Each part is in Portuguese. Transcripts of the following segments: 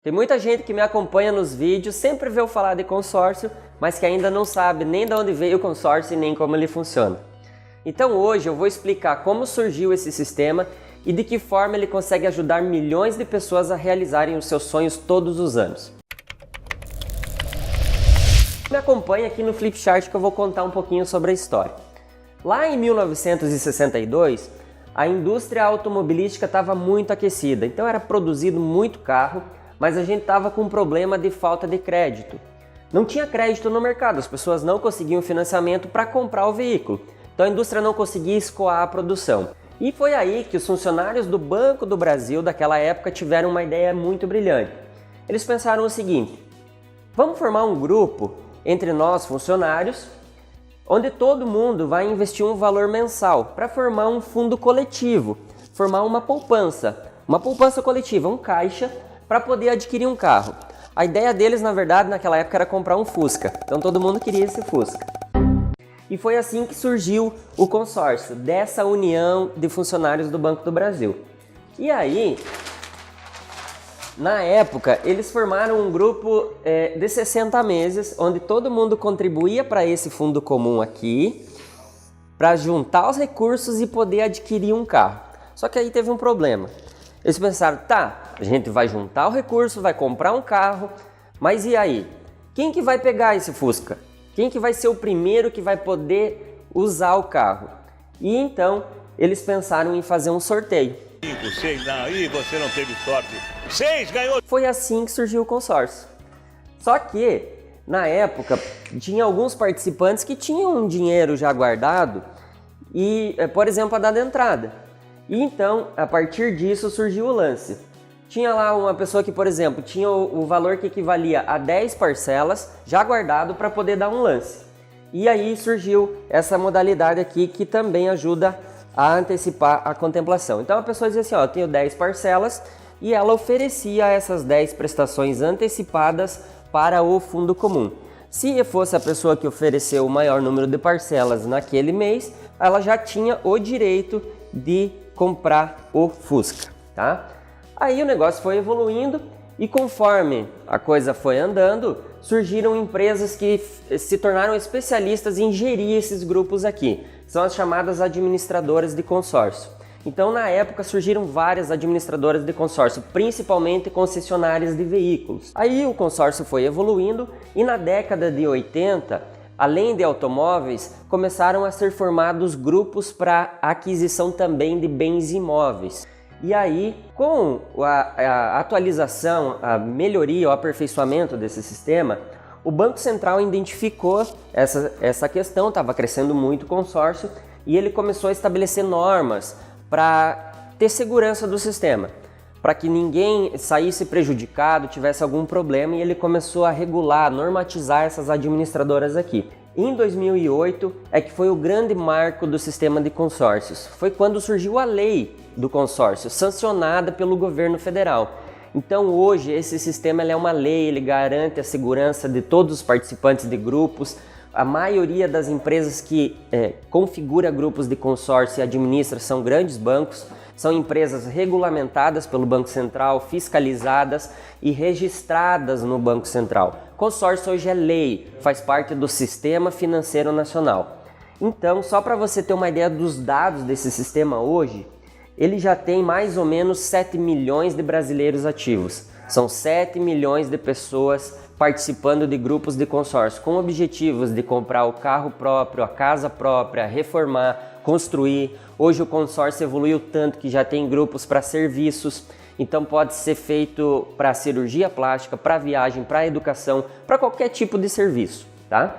Tem muita gente que me acompanha nos vídeos, sempre vê eu falar de consórcio, mas que ainda não sabe nem de onde veio o consórcio e nem como ele funciona. Então hoje eu vou explicar como surgiu esse sistema e de que forma ele consegue ajudar milhões de pessoas a realizarem os seus sonhos todos os anos. Me acompanha aqui no Flipchart que eu vou contar um pouquinho sobre a história. Lá em 1962, a indústria automobilística estava muito aquecida, então era produzido muito carro, mas a gente estava com um problema de falta de crédito. Não tinha crédito no mercado, as pessoas não conseguiam financiamento para comprar o veículo, então a indústria não conseguia escoar a produção. E foi aí que os funcionários do Banco do Brasil daquela época tiveram uma ideia muito brilhante. Eles pensaram o seguinte: vamos formar um grupo entre nós funcionários, onde todo mundo vai investir um valor mensal para formar um fundo coletivo, formar uma poupança coletiva, um caixa, para poder adquirir um carro. A ideia deles, na verdade, naquela época era comprar um Fusca, então todo mundo queria esse Fusca. E foi assim que surgiu o consórcio, dessa união de funcionários do Banco do Brasil. E aí, na época, eles formaram um grupo de 60 meses, onde todo mundo contribuía para esse fundo comum aqui, para juntar os recursos e poder adquirir um carro. Só que aí teve um problema. Eles pensaram, tá, a gente vai juntar o recurso, vai comprar um carro, mas e aí? Quem que vai pegar esse Fusca? Quem que vai ser o primeiro que vai poder usar o carro? E então, eles pensaram em fazer um sorteio. 5, 6, aí você não teve sorte. 6 ganhou! Foi assim que surgiu o consórcio. Só que, na época, tinha alguns participantes que tinham um dinheiro já guardado e, por exemplo, a dada entrada. E então, a partir disso, surgiu o lance. Tinha lá uma pessoa que, por exemplo, tinha o valor que equivalia a 10 parcelas já guardado para poder dar um lance. E aí surgiu essa modalidade aqui que também ajuda a antecipar a contemplação. Então a pessoa dizia assim, ó, eu tenho 10 parcelas e ela oferecia essas 10 prestações antecipadas para o fundo comum. Se fosse a pessoa que ofereceu o maior número de parcelas naquele mês, ela já tinha o direito de comprar o Fusca, tá? Aí o negócio foi evoluindo e conforme a coisa foi andando, surgiram empresas que se tornaram especialistas em gerir esses grupos aqui. São as chamadas administradoras de consórcio. Então, na época, surgiram várias administradoras de consórcio, principalmente concessionárias de veículos. Aí o consórcio foi evoluindo e na década de 80, além de automóveis, começaram a ser formados grupos para aquisição também de bens imóveis. E aí, com a atualização, a melhoria, o aperfeiçoamento desse sistema, o Banco Central identificou essa questão, estava crescendo muito o consórcio, e ele começou a estabelecer normas para ter segurança do sistema, para que ninguém saísse prejudicado, tivesse algum problema, e ele começou a regular, a normatizar essas administradoras aqui. Em 2008 é que foi o grande marco do sistema de consórcios. Foi quando surgiu a lei do consórcio, sancionada pelo governo federal. Então hoje esse sistema é uma lei, ele garante a segurança de todos os participantes de grupos. A maioria das empresas que configura grupos de consórcio e administra são grandes bancos, são empresas regulamentadas pelo Banco Central, fiscalizadas e registradas no Banco Central. Consórcio hoje é lei, faz parte do Sistema Financeiro Nacional. Então, só para você ter uma ideia dos dados desse sistema hoje, ele já tem mais ou menos 7 milhões de brasileiros ativos. São 7 milhões de pessoas participando de grupos de consórcio, com objetivos de comprar o carro próprio, a casa própria, reformar, construir. Hoje o consórcio evoluiu tanto que já tem grupos para serviços, então pode ser feito para cirurgia plástica, para viagem, para educação, para qualquer tipo de serviço, tá?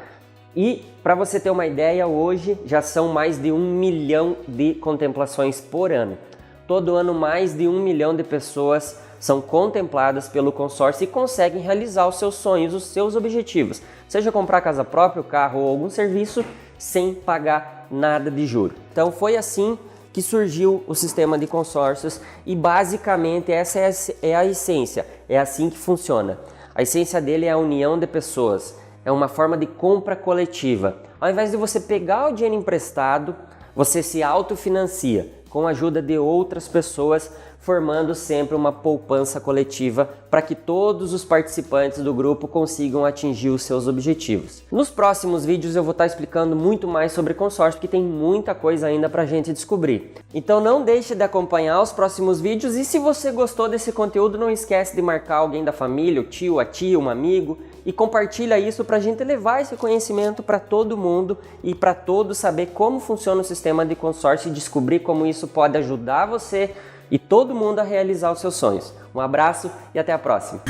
E para você ter uma ideia, hoje já são mais de 1 milhão de contemplações por ano. Todo ano mais de 1 milhão de pessoas são contempladas pelo consórcio e conseguem realizar os seus sonhos, os seus objetivos, seja comprar casa própria, carro ou algum serviço, sem pagar nada de juro. Então foi assim que surgiu o sistema de consórcios e basicamente essa é a essência, é assim que funciona. A essência dele é a união de pessoas, é uma forma de compra coletiva. Ao invés de você pegar o dinheiro emprestado, você se autofinancia com a ajuda de outras pessoas, formando sempre uma poupança coletiva para que todos os participantes do grupo consigam atingir os seus objetivos. Nos próximos vídeos eu vou estar explicando muito mais sobre consórcio, porque tem muita coisa ainda para a gente descobrir. Então não deixe de acompanhar os próximos vídeos e se você gostou desse conteúdo, não esquece de marcar alguém da família, o tio, a tia, um amigo e compartilha isso para a gente levar esse conhecimento para todo mundo e para todos saber como funciona o sistema de consórcio e descobrir como isso pode ajudar você e todo mundo a realizar os seus sonhos. Um abraço e até a próxima!